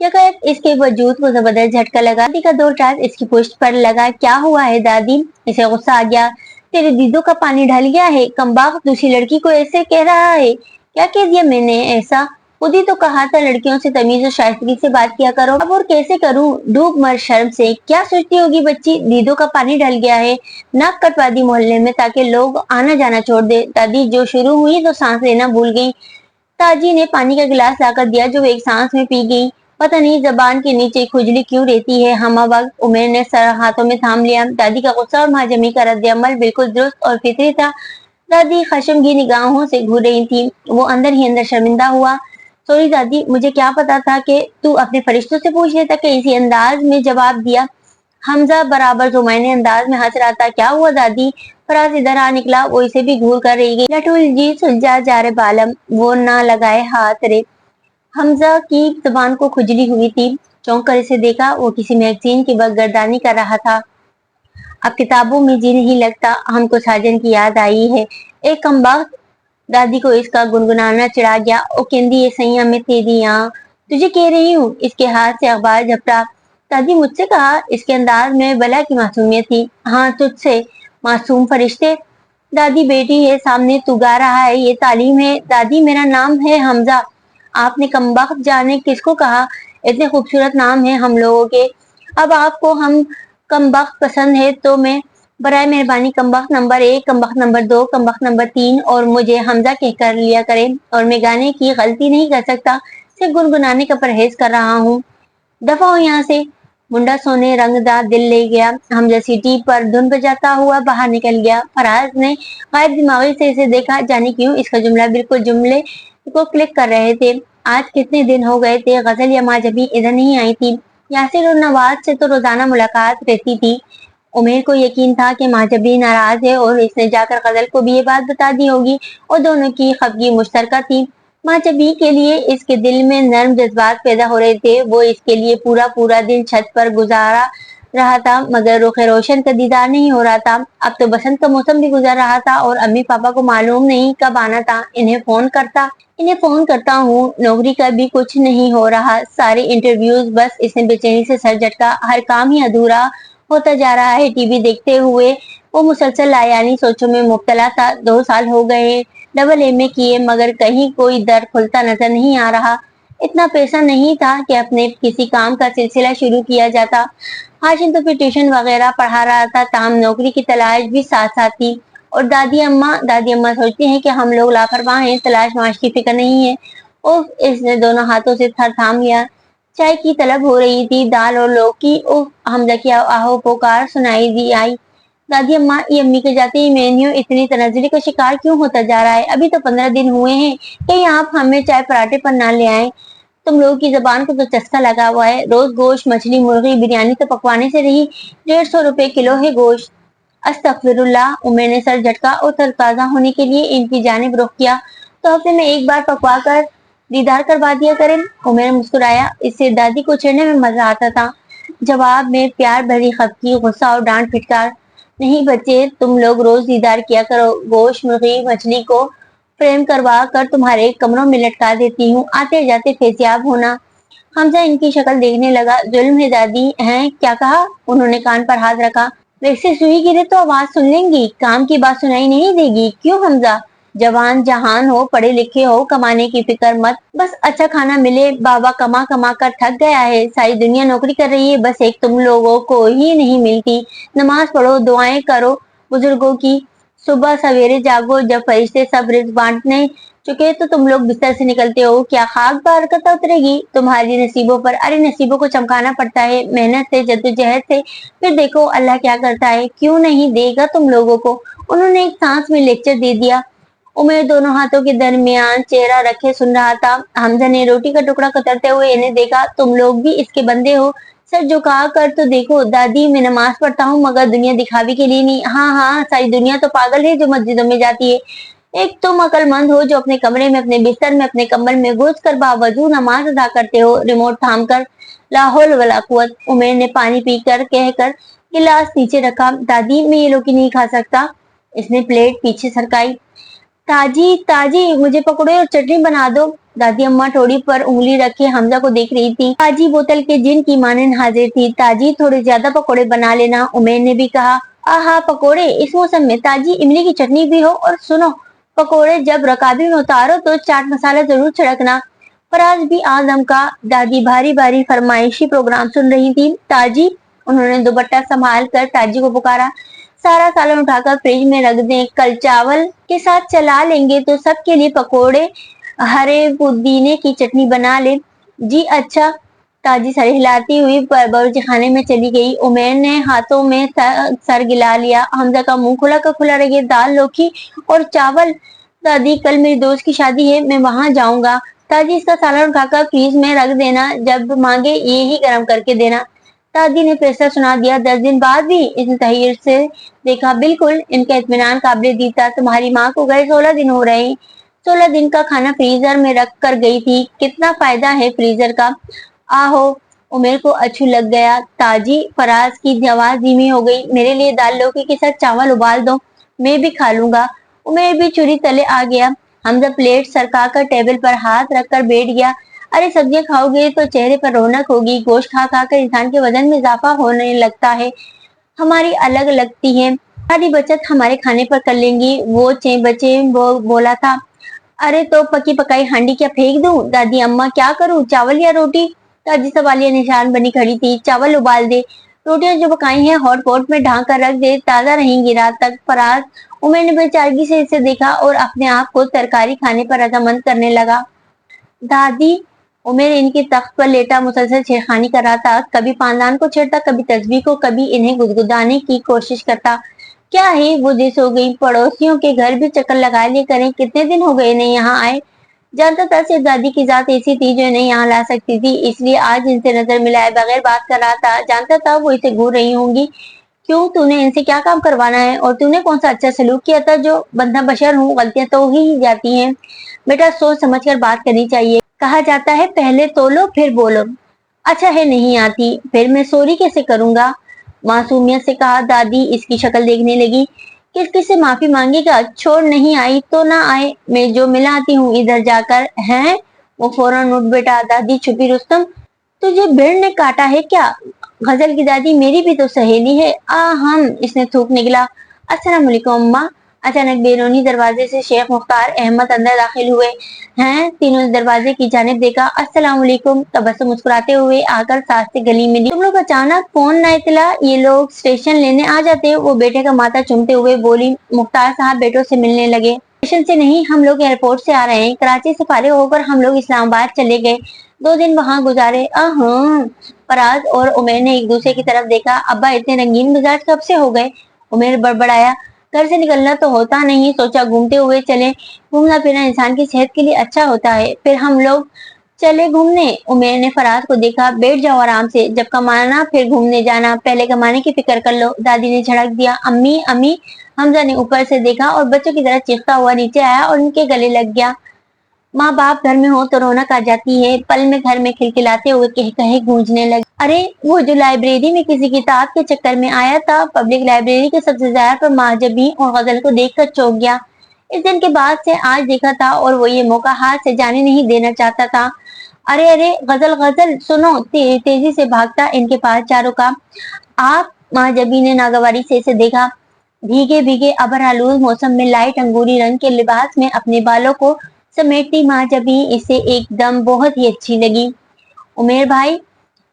यकायक इसके वजूद को जबरदस्त झटका लगा। दादी का दो टास इसकी पुश्त पर लगा। क्या हुआ है दादी? इसे गुस्सा आ गया। तेरे दीदों का पानी ढल गया है। कमबख्त दूसरी लड़की को ऐसे कह रहा है? क्या कह दिया मैंने ऐसा? खुद ही तो कहा था लड़कियों से तमीज और शाइस्तगी से बात किया करो। अब और कैसे करूं? डूब मर शर्म से। क्या सोचती होगी बच्ची? दीदों का पानी ढल गया है। नाक कटवा दी मोहल्ले में ताकि लोग आना जाना छोड़ दे। दादी जो शुरू हुई तो सांस लेना भूल गई। ताजी ने पानी का गिलास लाकर दिया जो एक सांस में पी गई। पता नहीं जबान के नीचे खुजली क्यों रहती है। हम वक्त उमेर ने सर हाथों में थाम लिया। दादी का गुस्सा और महाजमी का रद्द-ए-अमल बिल्कुल दुरुस्त और फितरी था। दादी खशम की निगाहों से घूर रही थी। वो अंदर ही अंदर शर्मिंदा हुआ। सॉरी दादी, मुझे क्या पता था कि तू अपने फरिश्तों से पूछ लेता कि इसी अंदाज में जवाब दिया। हमजा बराबर जुमाइने अंदाज में हंस रहा था। क्या हुआ दादी? फराज इधर आ निकला, वो इसे भी घूर कर रह गई। लटुल जी सुलझा जा रे बालम, वो ना लगाए हाथ रे। हमजा की जुबान को खुजली हुई थी। चौंक कर इसे देखा, वो किसी मैगजीन की बगरदानी कर रहा था। अब किताबों में जी नहीं लगता, हमको साजन की याद आई है। एक कमबख्त, दादी को इसका गुनगुनाना चिढ़ा गया। ओ केंदी ये सैया में तेरी तुझे कह रही हूँ। इसके हाथ से अखबार झपटा। दादी मुझसे कहा, इसके अंदाज में बला की मासूमियत थी। हाँ तुझसे, मासूम फरिश्ते। दादी बेटी है सामने, तू गा रहा है, ये तालीम है। दादी मेरा नाम है हमजा। आपने कमबख्त जाने किसको कहा, इतने खूबसूरत नाम है हम लोगों के। अब आपको हम कमबख्त पसंद है तो मैं बराए मेहरबानी कमबख्त नंबर 1, कमबख्त नंबर 2, कमबख्त नंबर 3 और मुझे हमजा कहकर लिया करें। और मैं गाने की गलती नहीं कर सकता, सिर्फ गुनगुनाने का परहेज कर रहा हूँ। दफा हो यहाँ से। मुंडा सोने रंगदार दिल ले गया। हमजा सीटी पर धुन बजाता हुआ बाहर निकल गया। फराज ने गायब दिमागी से इसे देखा, जाने क्यों इसका जुमला बिल्कुल जुमले को क्लिक कर रहे थे। आज कितने दिन हो गए थे गजल या माजबी इधर नहीं आई थी। यासिर और नवाज से तो रोजाना मुलाकात रहती थी। उमेर को यकीन था कि माजबी नाराज है और इसने जाकर गजल को भी ये बात बता दी होगी और दोनों की खफगी मुश्तरका थी। माजबी के लिए इसके दिल में नर्म जज्बात पैदा हो रहे थे। वो इसके लिए पूरा पूरा दिन छत पर गुजारा रहा था, मगर रुखे रोशन का दीदार नहीं हो रहा था। अब तो बसंत का मौसम भी गुजर रहा था और अम्मी पापा को मालूम नहीं कब आना था। इन्हें फोन करता हूँ, नौकरी का भी कुछ नहीं हो रहा, सारे इंटरव्यूज बस। इसने बेचैनी से सर झटका, हर काम ही अधूरा होता जा रहा है। टीवी देखते हुए वो मुसलसल लायानी सोचों में मुब्तला था। 2 साल हो गए डबल एमए किए, मगर कहीं कोई दर खुलता नजर नहीं आ रहा। इतना पैसा नहीं था कि अपने किसी काम का सिलसिला शुरू किया जाता। हाशिम तो फिर ट्यूशन वगैरह पढ़ा रहा था, ताम नौकरी की तलाश भी साथ साथ थी। और दादी अम्मा सोचती हैं कि हम लोग लापरवाह हैं, तलाश माश की फिक्र नहीं है। उफ, इसने दोनों हाथों से थर थाम लिया। चाय की तलब हो रही थी, दाल और लौकी। उफ, हमजा की आहो पुकार सुनाई दी आई। दादी अम्मा, ये अम्मी के जाते ही मेन्यू इतनी तनज़्ज़ुली का शिकार क्यों होता जा रहा है? अभी तो 15 दिन हुए हैं। कहीं आप हमें चाय पराठे पर ना ले आए। तुम लोगों की जबान को तो चस्का लगा हुआ है। रोज गोश्त, मछली, मुर्गी, बिरयानी तो पकवाने से रही। 150 रुपए किलो है गोश्त। अस्तगफिरुल्लाह। उमर ने सर झटका और तरोताजा होने के लिए इनकी जानिब रुख किया। तो हफ्ते में एक बार पकवा कर दीदार करवा दिया करें। उमर ने मुस्कुराया, इससे दादी को छेड़ने में मजा आता था। जवाब में प्यार भरी खफगी, गुस्सा और डांट फिटकार। नहीं बच्चे, तुम लोग रोज दीदार किया करो। गोश्त, मुर्गी, मछली को फ्रेम करवा कर तुम्हारे कमरों में लटका देती हूँ, आते जाते फेसियाब होना। हमजा इनकी शक्ल देखने लगा। जुल्म है दादी। हैं, क्या कहा? उन्होंने कान पर हाथ रखा। वैसे सुई गिरे तो आवाज सुन लेंगी, काम की बात सुनाई नहीं देगी। क्यों हमजा? जवान जहान हो, पढ़े लिखे हो, कमाने की फिक्र मत, बस अच्छा खाना मिले। बाबा कमा कमा कर थक गया है, सारी दुनिया नौकरी कर रही है, बस एक तुम लोगों को ही नहीं मिलती। नमाज पढ़ो, दुआएं करो बुजुर्गों की। सुबह सवेरे जागो, जब फरिश्ते सब रिज्क बांटने चुके तो तुम लोग बिस्तर से निकलते हो। क्या खाक बरकत उतरेगी तुम्हारी नसीबों पर? अरे नसीबों को चमकाना पड़ता है, मेहनत से, जद्दोजहद से। फिर देखो अल्लाह क्या करता है, क्यों नहीं देगा तुम लोगों को। उन्होंने एक सांस में लेक्चर दे दिया। उमेर दोनों हाथों के दरमियान चेहरा रखे सुन रहा था। हमजा ने रोटी का टुकड़ा कतरते हुए इन्हें देखा। तुम लोग भी इसके बंदे हो, सर झुका कर तो देखो। दादी, मैं नमाज पढ़ता हूँ, मगर दुनिया दिखावे के लिए नहीं। हाँ हाँ, सारी दुनिया तो पागल है जो मस्जिदों में जाती है। एक तुम अक्लमंद हो जो अपने कमरे में, अपने बिस्तर में, अपने कंबल में घुस कर बावजूद नमाज अदा करते हो, रिमोट थाम कर। ला हौल वला कुव्वत। उमेर ने पानी पीकर कहकर गिलास नीचे रखा। दादी, मैं ये लौकी नहीं खा सकता। इसने प्लेट पीछे सरकाई। ताजी ताजी, मुझे पकौड़े और चटनी बना दो। दादी अम्मा ठोड़ी पर उंगली रखे हमजा को देख रही थी। ताजी बोतल के जिन की मानन हाजिर थी। ताजी, थोड़े ज्यादा पकौड़े बना लेना। उमेर ने भी कहा। आहा, पकौड़े इस मौसम में? ताजी, इमली की चटनी भी हो। और सुनो, पकौड़े जब रकाबी में उतारो तो चाट मसाला जरूर छिड़कना। फराज भी आजम का। दादी भारी भारी फरमाइशी प्रोग्राम सुन रही थी। ताजी, उन्होंने दुपट्टा संभाल कर ताजी को पुकारा। सारा सालन उठाकर फ्रिज में रख दें, कल चावल के साथ चला लेंगे तो सबके लिए पकोड़े, हरे पुदीने की चटनी बना ले। जी अच्छा। ताजी सर हिलाती हुई बावर्ची खाने में चली गई। उमेर ने हाथों में सर गिला लिया। हमजा का मुंह खुला का खुला रह गया। दाल, लौकी और चावल। दादी, कल मेरी दोस्त की शादी है, मैं वहां जाऊंगा। ताजी, इसका सालन उठाकर फ्रीज में रख देना, जब मांगे ये ही गर्म करके देना। दादी ने फैसला सुना दिया। 10 दिन बाद भी इसने तहरीर से देखा। बिल्कुल, इनका इत्मीनान काबिल दी था। तुम्हारी माँ को गए 16 दिन हो रहे हैं। 16 दिन का खाना फ्रीजर में रख कर गई थी। कितना फायदा है फ्रीजर का। आहो, उमेर को अच्छू लग गया। ताजी, फराज की आवाज धीमी हो गई। मेरे लिए दाल लौकी के साथ चावल उबाल दो, मैं भी खा लूंगा। उमेर भी चूल्हे तले आ गया। हमजा प्लेट सरका कर टेबल पर हाथ रखकर बैठ गया। अरे सब्जियां खाओगे तो चेहरे पर रौनक होगी। गोश्त खा खा कर इंसान के वजन में इजाफा होने लगता है। हमारी अलग लगती है। सारी बचत हमारे खाने पर कर लेंगी। वो बच्चे वो बोला था। अरे तो पकी पकाई हांडी क्या फेंक दूं? दादी अम्मा क्या करूं, चावल या रोटी? दादी सवालिया निशान बनी खड़ी थी। चावल उबाल दे, रोटियां जो पकाई हैं हॉट पॉट में ढांक कर रख दे, ताजा रहेंगी रात तक। फराज उमर ने बेचारगी से इसे देखा और अपने आप को तरकारी खाने पर रजामंद करने लगा। दादी, उमेर इनकी तख्त पर लेटा मुसलसल छेड़खानी कर रहा था। कभी पानदान को छेड़ता, कभी तस्बीह को, कभी इन्हें गुदगुदाने की कोशिश करता। क्या है वो जिस हो गई। पड़ोसियों के घर भी चक्कर लगा लिए करें। कितने दिन हो गए नहीं यहाँ आए। जानता था सिर्फ दादी की जात ऐसी थी जो इन्हें यहाँ ला सकती थी, इसलिए आज इनसे नजर मिलाए बगैर बात कर रहा था। जानता था वो इसे घूर रही होंगी। क्यों, तूने इनसे क्या काम करवाना है और तूने कौन सा अच्छा सलूक किया था? जो बंदा बशर हूँ, गलतियां तो ही जाती हैं। बेटा, सोच समझ कर बात करनी चाहिए। कहा जाता है पहले तोलो फिर बोलो। अच्छा है नहीं आती, फिर मैं सॉरी कैसे करूंगा? मासूमियत से कहा। दादी इसकी शक्ल देखने लगी। किस किस से माफी मांगेगा? छोड़, नहीं आई तो ना आए, मैं जो मिला आती हूँ इधर जाकर। हैं? वो फौरन उठ बैठा। दादी छुपी। रुस्तम, तुझे भेड़ ने काटा है क्या? गजल की दादी, मेरी भी तो सहेली है। हम, इसने थूक निकला। अस्सलाम वालेकुम अम्मा। अचानक बैरूनी दरवाजे से शेख मुख्तार अहमद अंदर दाखिल हुए हैं। तीनों ने दरवाजे की जानिब देखा। अस्सलाम वालेकुम। तबस्सुम मुस्कुराते हुए आकर सास से गली मिली। तुम लोग अचानक, कौन ना इतला, ये लोग स्टेशन लेने आ जाते। वो बेटे का माथा चूमते हुए बोली। मुख्तार साहब बेटों से मिलने लगे। स्टेशन से नहीं, हम लोग एयरपोर्ट से आ रहे हैं। कराची से फारिग होकर हम लोग इस्लामाबाद चले गए, 2 दिन वहाँ गुजारे। फराज और उमेर ने एक दूसरे की तरफ देखा। अब्बा इतने रंगीन मिजाज कब से हो गए? उमेर बड़बड़ाया। घर से निकलना तो होता नहीं, सोचा घूमते हुए चले। घूमना फिरना इंसान की सेहत के लिए अच्छा होता है। फिर हम लोग चले घूमने। उमेर ने फराज को देखा। बैठ जाओ आराम से, जब कमाना फिर घूमने जाना, पहले कमाने की फिक्र कर लो। दादी ने झड़क दिया। अम्मी अम्मी। हमजा ने ऊपर से देखा और बच्चों की तरह चीखता हुआ नीचे आया और उनके गले लग गया। माँ बाप घर में हो तो रौनक आ जाती है। पल में घर में खिलखिलाते हुए कह कहे गूंजने लगे। अरे वो जो लाइब्रेरी में किसी किताब के चक्कर में आया था, पब्लिक लाइब्रेरी के सबसे ज्यादा पर माजबी और गजल को देखकर चौंक गया। इस दिन के बाद से आज देखा था और वो ये मौका हाथ से जाने नहीं देना चाहता था। अरे अरे, गजल गजल सुनो। तेजी से भागता इनके पास चारों का। आप, माजबी ने नागवारी से इसे देखा। भीगे भीगे अबर आलूद मौसम में लाइट अंगूरी रंग के लिबास में अपने बालों को समेटती माजबी इसे एकदम बहुत ही अच्छी लगी। उमेर भाई,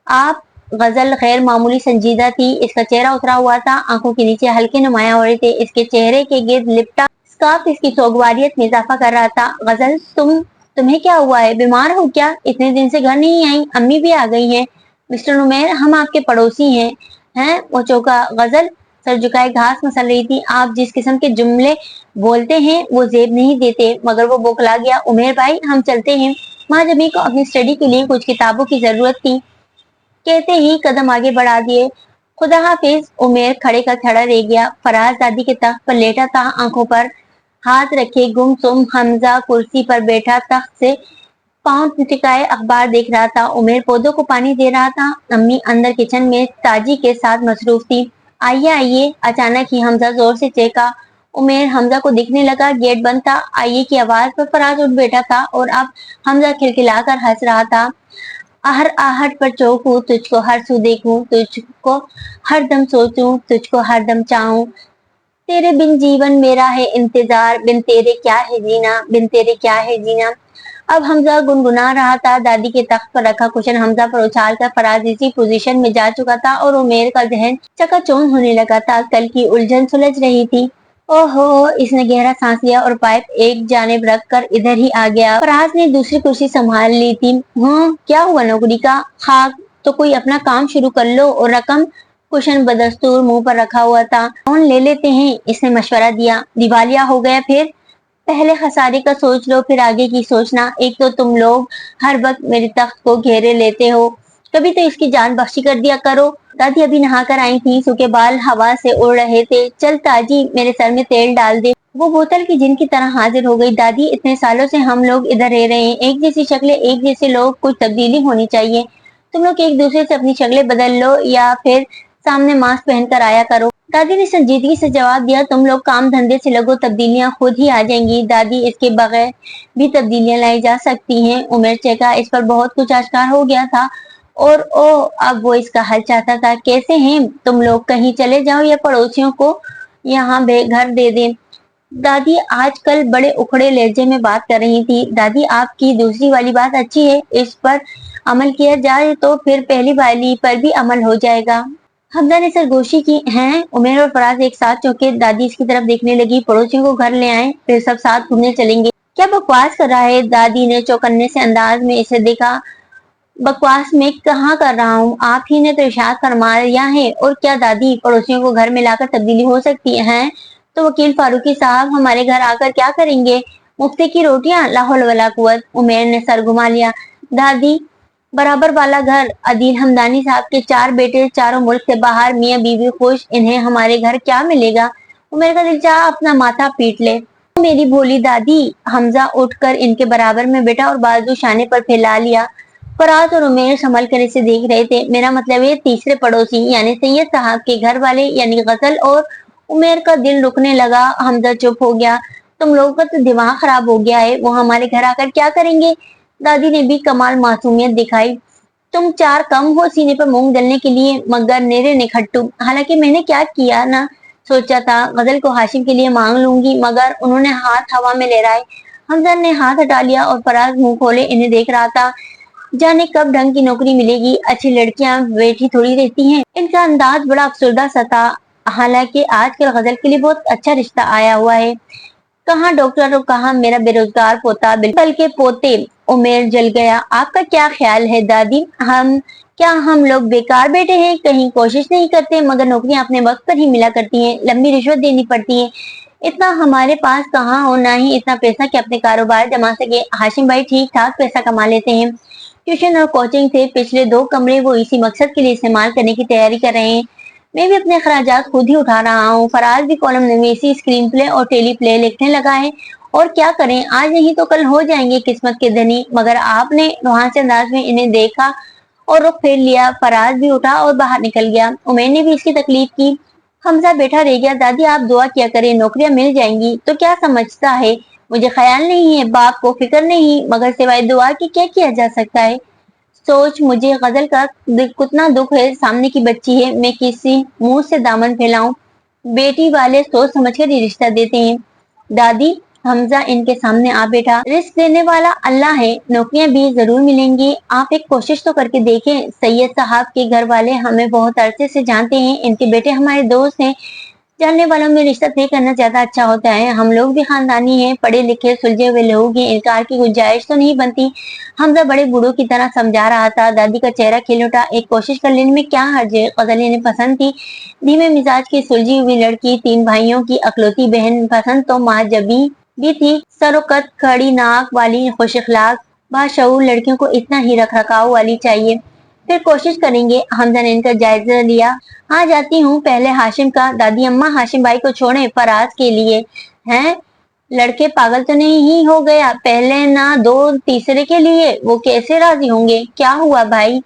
आप। गजल गैर मामूली संजीदा थी। इसका चेहरा उतरा हुआ था, आंखों के नीचे हल्के नुमाया हो रहे थे। इसके चेहरे के गिर्द लिपटा स्कार्फ इसकी सोगवारियत में इजाफा कर रहा था। गजल, तुम्हें क्या हुआ है? बीमार हो क्या? इतने दिन से घर नहीं आई। अम्मी भी आ गई हैं। मिस्टर उमेर, हम आपके पड़ोसी हैं। हैं? वो चौका। गजल सर झुकाए घास मसल रही थी। आप जिस किस्म के जुमले बोलते हैं वो जेब नहीं देते। मगर वो बौखला गया। उमेर भाई, हम चलते हैं। माँ जमी को अपनी स्टडी के लिए कुछ किताबों की जरूरत थी, कहते ही कदम आगे बढ़ा दिए। खुदा हाफिज। उमेर खड़े का खड़ा रह गया। फराज दादी के तख्त पर लेटा था, आंखों पर हाथ रखे गुमसुम। हमजा कुर्सी पर बैठा तख्त से पांव टिकाए अखबार देख रहा था। उमेर पौधों को पानी दे रहा था। अम्मी अंदर किचन में ताजी के साथ मसरूफ थी। आइए आइए। अचानक ही हमजा जोर से चेखा। उमेर हमजा को दिखने लगा। गेट बंद था। आइए की आवाज पर फराज उठ बैठा था और अब हमजा खिलखिलाकर हंस रहा था। हर आहट पर चौंकूं, तुझको हर सू देखूं, तुझको हर दम सोचूं, तुझको हर दम चाहूं। तेरे बिन जीवन मेरा है इंतजार, बिन तेरे क्या है जीना, बिन तेरे क्या है जीना। अब हमजा गुनगुना रहा था। दादी के तख्त पर रखा कुशन हमजा पर उछाल कर फराज इसी पोजीशन में जा चुका था और उमेर का जहन चकाचौंध होने लगा था। कल की उलझन सुलझ रही थी। ओहो, इसने गहरा सांस लिया और पाइप एक जानिब रख कर इधर ही आ गया। फराज ने दूसरी कुर्सी संभाल ली थी। क्या हुआ नौकरी का? खाक, तो कोई अपना काम शुरू कर लो। और रकम? कुशन बदस्तूर मुंह पर रखा हुआ था। लोन ले लेते हैं, इसने मशवरा दिया। दिवालिया हो गया फिर? पहले खसारे का सोच लो, फिर आगे की सोचना। एक तो तुम लोग हर वक्त मेरे तख्त को घेरे लेते हो, कभी तो इसकी जान बख्शी कर दिया करो। दादी अभी नहा कर आई थी, सूखे बाल हवा से उड़ रहे थे। चल ताजी, मेरे सर में तेल डाल दे। वो बोतल की जिन की तरह हाजिर हो गई। दादी, इतने सालों से हम लोग इधर रह रहे हैं, एक जैसी शक्लें, एक जैसे लोग, कुछ तब्दीली होनी चाहिए। तुम लोग एक दूसरे से अपनी शक्लें बदल लो या फिर सामने मास्क पहनकर आया करो। दादी ने संजीदगी से जवाब दिया, तुम लोग काम धंधे से लगो, तब्दीलियां खुद ही आ जाएंगी। दादी, इसके बगैर भी तब्दीलियां लाई जा सकती हैं। उमेर चेका इस पर बहुत कुछ आश्कार हो गया था और ओ अब वो इसका हल चाहता था। कैसे हैं तुम लोग, कहीं चले जाओ या पड़ोसियों को यहाँ घर दे दें। दादी आजकल बड़े उखड़े लहजे में बात कर रही थी। दादी, आपकी दूसरी वाली बात अच्छी है, इस पर अमल किया जाए तो फिर पहली वाली पर भी अमल हो जाएगा। हमजा ने सरगोशी की। हैं? उमेर और फराज एक साथ चौंके। दादी इसकी तरफ देखने लगी। पड़ोसियों को घर ले आए, फिर सब साथ घूमने चलेंगे। क्या बकवास कर रहा है? दादी ने चौकन्ने से अंदाज में इसे देखा। बकवास में कहाँ कर रहा हूँ, आप ही ने तो इरशाद फरमाया है। और क्या दादी, पड़ोसियों को घर में लाकर तब्दीली हो सकती है? तो वकील फारूकी साहब हमारे घर आकर क्या करेंगे? मुफ्ती की रोटियां? ला हौल वला कुव्वत। उमेर ने सर घुमा लिया। दादी, बराबर वाला घर, अदील हमदानी साहब के 4 बेटे, चारों मुल्क से बाहर, मियाँ बीवी खुश, इन्हें हमारे घर क्या मिलेगा? उमेर का दिल चाहा अपना माथा पीट ले। मेरी भोली दादी। हमजा उठकर इनके बराबर में बैठा और बाजू शाने पर फैला लिया। फराज और उमेर संभल कर इसे देख रहे थे। मेरा मतलब है तीसरे पड़ोसी यानी सैयद साहब के घर वाले यानी गजल। और उमेर का दिल रुकने लगा। हमजा चुप हो गया। तुम लोगों का तो दिमाग खराब हो गया है, वो हमारे घर आकर क्या करेंगे? दादी ने भी कमाल मासूमियत दिखाई। तुम 4 कम हो सीने पर मूंग दलने के लिए, मगर नेरे निखट्टू। हालांकि मैंने क्या किया ना, सोचा था गजल को हाशिम के लिए मांग लूंगी, मगर उन्होंने हाथ हवा में लहराए। हमजा ने हाथ हटा लिया और फराज मुंह खोले इन्हें देख रहा था। जाने कब ढंग की नौकरी मिलेगी, अच्छी लड़कियां बैठी थोड़ी रहती हैं। इनका अंदाज बड़ा अफसरदा सा था। हालांकि आजकल गजल के लिए बहुत अच्छा रिश्ता आया हुआ है। कहाँ डॉक्टर और कहाँ मेरा बेरोजगार पोता, बिल्कुल के पोते। उमेर जल गया। आपका क्या ख्याल है दादी, हम लोग बेकार बैठे हैं, कहीं कोशिश नहीं करते? मगर नौकरियां अपने वक्त पर ही मिला करती हैं, लंबी रिश्वत देनी पड़ती है। इतना हमारे पास कहाँ हो, ना ही इतना पैसा कि अपने कारोबार जमा सके। हाशिम भाई ठीक ठाक पैसा कमा लेते हैं। ट्यूशन और कोचिंग से पिछले 2 कमरे वो इसी मकसद के लिए इस्तेमाल करने की तैयारी कर रहे हैं। मैं भी अपने अखराजात खुद ही उठा रहा हूँ। फराज भी कॉलम नवीसी, स्क्रीन प्ले और टेली प्ले लिखने लगा है। और क्या करें, आज नहीं तो कल हो जाएंगे किस्मत के धनी। मगर आपने रुहान अंदाज में इन्हें देखा और रुख फेर लिया। फराज भी उठा और बाहर निकल गया। उमैर ने भी इसकी तकलीफ की। हमजा बैठा रह गया। दादी, आप दुआ किया करें, नौकरियां मिल जाएंगी। तो क्या समझता है, मुझे ख्याल नहीं है, बाप को फिक्र नहीं, मगर सिवाय दुआ के क्या किया जा सकता है? सोच, मुझे गजल का कितना दुख है, सामने की बच्ची है, मैं किसी मुंह से दामन फैलाऊं? बेटी वाले सोच समझ कर ही रिश्ता देते हैं। दादी, हमजा इनके सामने आ बैठा। रिस्क देने वाला अल्लाह है, नौकरियां भी जरूर मिलेंगी। आप एक कोशिश तो करके देखें। सैयद साहब के घर वाले हमें बहुत अरसे से जानते हैं, इनके बेटे हमारे दोस्त हैं। जानने वालों में रिश्ता तय करना ज्यादा अच्छा होता है। हम लोग भी खानदानी हैं, पढ़े लिखे सुलझे हुए लोग हैं, इनकार की गुंजाइश तो नहीं बनती। हमजा बड़े बूढ़ों की तरह समझा रहा था। दादी का चेहरा खिल उठा। एक कोशिश कर लेने में क्या हर्ज है? गजल इन्हें पसंद थी। धीमे मिजाज की सुलझी हुई लड़की, 3 भाइयों की अकलौती बहन। पसंद तो महाजबी भी थी। सरोकत, खड़ी नाक वाली, खुश अखलाक, बाशऊर लड़कियों को इतना ही रख रखाव वाली चाहिए। फिर कोशिश करेंगे। हमजा ने इनका जायजा लिया। हाँ, जाती हूँ, पहले हाशिम का। दादी अम्मा, हाशिम भाई को छोड़े, फराज के लिए। हैं? लड़के पागल तो नहीं ही हो गया? पहले ना दो, तीसरे के लिए वो कैसे राजी होंगे? क्या हुआ भाई,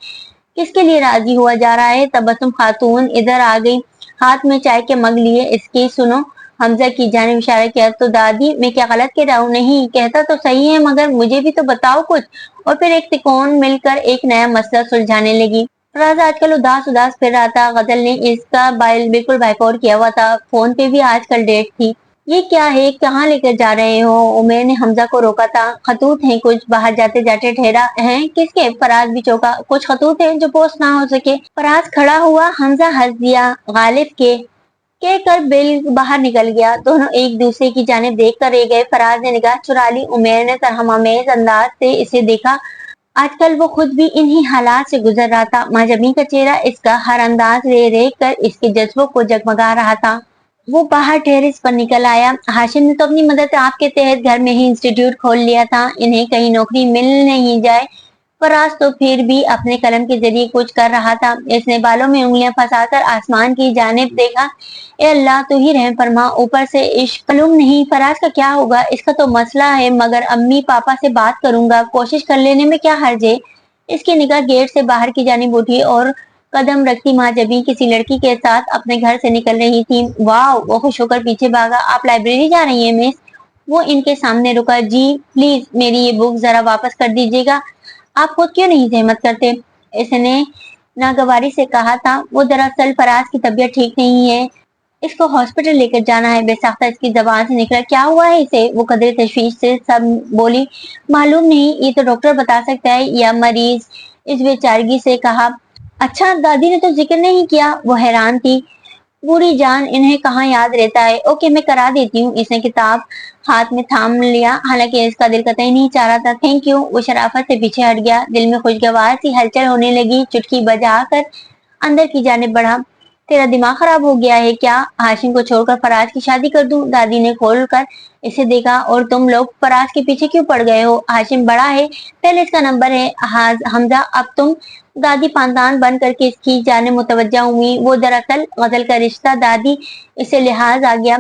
किसके लिए राजी हुआ जा रहा है? तबस्सुम खातून इधर आ गई, हाथ में चाय के मग लिए। इसकी सुनो। हमजा की जानिब इशारा किया। तो दादी, मैं क्या गलत कह रहा हूँ? नहीं कहता तो सही है, मगर मुझे भी तो बताओ कुछ। और फिर एक तिकोन मिलकर एक नया मसला सुलझाने लगी। फराज आजकल उदास उदास फिर रहा था। गजल ने इसका बिल्कुल बाइकआउट किया हुआ था। फोन पे भी आजकल डेट थी। ये क्या है, कहाँ लेकर जा रहे हो? उमेर ने हमजा को रोका था। खतूत हैं कुछ, बाहर जाते जाते ठहरा। हैं? किसके? फराज भी चौंका। कुछ खतूत हैं जो पोस्ट ना हो सके। फराज खड़ा हुआ। हमजा हंस दिया। गालिब के कह कर बिल बाहर निकल गया। दोनों एक दूसरे की जानिब देख कर रह गए। फराज ने निगाह चुरा ली। उमेर ने तरहमामेज अंदाज से इसे देखा। आजकल वो खुद भी इन्हीं हालात से गुजर रहा था। माजमी का चेहरा इसका हर अंदाज रह रह कर इसके जज्बों को जगमगा रहा था। वो बाहर टेरेस पर निकल आया। हाशिम ने तो अपनी मदद आपके तहत घर में ही इंस्टीट्यूट खोल लिया था, इन्हें कहीं नौकरी मिल नहीं जाए फराज तो फिर भी अपने कलम के जरिए कुछ कर रहा था। इसने बालों में उंगलियां फंसाकर आसमान की जानिब देखा। ए अल्लाह, तू ही रहम फरमा, ऊपर से इश्क। मालूम नहीं फराज का क्या होगा, इसका तो मसला है, मगर अम्मी पापा से बात करूंगा, कोशिश कर लेने में क्या हर्ज है। इसकी निगाह गेट से बाहर की जानिब उठी और कदम रखती माँ जबी किसी लड़की के साथ अपने घर से निकल रही थी। वाह, वो खुश होकर पीछे भागा। आप लाइब्रेरी जा रही हैं मिस? वो इनके सामने रुका। जी प्लीज मेरी ये बुक जरा वापस कर दीजिएगा। आप खुद क्यों नहीं जहमत करते? इसने नागवारी से कहा था। वो दरअसल फराज की तबीयत ठीक नहीं है, इसको हॉस्पिटल लेकर जाना है। बेसाख्ता इसकी जबान से निकला, क्या हुआ है इसे? वो कदरे तशवीश से सब बोली, मालूम नहीं, ये तो डॉक्टर बता सकता है, या मरीज। इस बेचारगी से कहा। अच्छा, दादी ने तो जिक्र नहीं किया। वो हैरान थी। पूरी जान इन्हें कहाँ याद रहता है। ओके, मैं करा देती हूँ। इसने किताब हाथ में थाम लिया, हालांकि इसका दिल कतई नहीं चाह रहा था। Thank you. वो शराफत से पीछे हट गया। दिल में खुशगवार सी हलचल होने लगी। चुटकी बजाकर अंदर की जानिब बढ़ा। तेरा दिमाग खराब हो गया है क्या? हाशिम को छोड़कर फराज की शादी कर दूं? दादी ने खोल कर इसे देखा। और तुम लोग फराज के पीछे क्यों पड़ गए हो? हाशिम बड़ा है, पहले इसका नंबर है। हमजा, अब तुम। दादी पानदान बन करके इसकी जाने मुतवज्जा हुई। वो दरअसल गजल का रिश्ता। दादी, इसे लिहाज आ गया।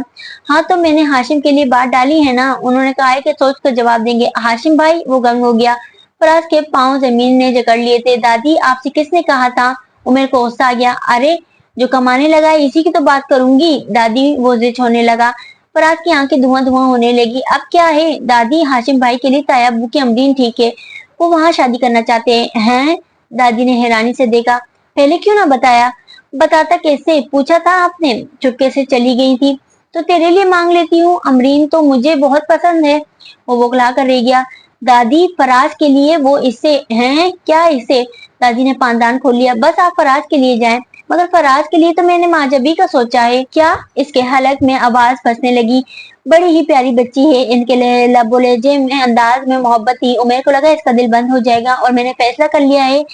हाँ, तो मैंने हाशिम के लिए बात डाली है ना, उन्होंने कहा है कि सोच कर जवाब देंगे। हाशिम भाई? वो गंग हो गया। फराज के पांव जमीन ने जकड़ लिए थे। दादी, आपसे किसने कहा था? उमेर को गुस्सा आ गया। अरे, जो कमाने लगा है इसी की तो बात करूंगी। दादी, वो जिद होने लगा। फराज की आंखें धुआं धुआं होने लगी। अब क्या है? दादी, हाशिम भाई के लिए ताया अब्बू की अमरीन ठीक है, वो वहां शादी करना चाहते हैं। दादी ने हैरानी से देखा। पहले क्यों ना बताया? बताता कैसे? पूछा था आपने? चुपके से चली गई थी। तो तेरे लिए मांग लेती हूँ, अमरीन तो मुझे बहुत पसंद है। वो बौखला कर रह गया। दादी, फराज के लिए? वो इसे हैं क्या इसे? दादी ने पानदान खोल लिया। बस आप फराज के लिए जाएं। मगर फराज के लिए तो मैंने माजबी का सोचा है। क्या? इसके हलक में आवाज फंसने लगी। बड़ी ही प्यारी बच्ची है, इनके लबो लहजे में अंदाज में मोहब्बत थी। उमेर को लगा इसका दिल बंद हो जाएगा, और मैंने फैसला कर लिया है।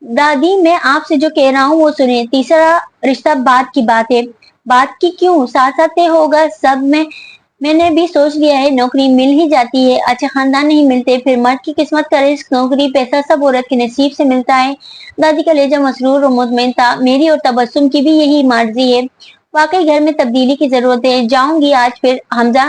दादी, मैं आपसे जो कह रहा हूँ वो सुनिए। तीसरा रिश्ता बात की बात है। बात की क्यों? साथ साथ तय होगा सब में। मैंने भी सोच लिया है, नौकरी मिल ही जाती है, अच्छे खानदान नहीं मिलते, फिर मर्द की किस्मत का रिस्क, नौकरी, पैसा सब औरत के नसीब से मिलता है। दादी का लहजा मसरूर और मुतमईन था। मेरी और तबस्सुम की भी यही मर्जी है। वाकई घर में तब्दीली की जरूरत है। जाऊंगी आज फिर। हमजा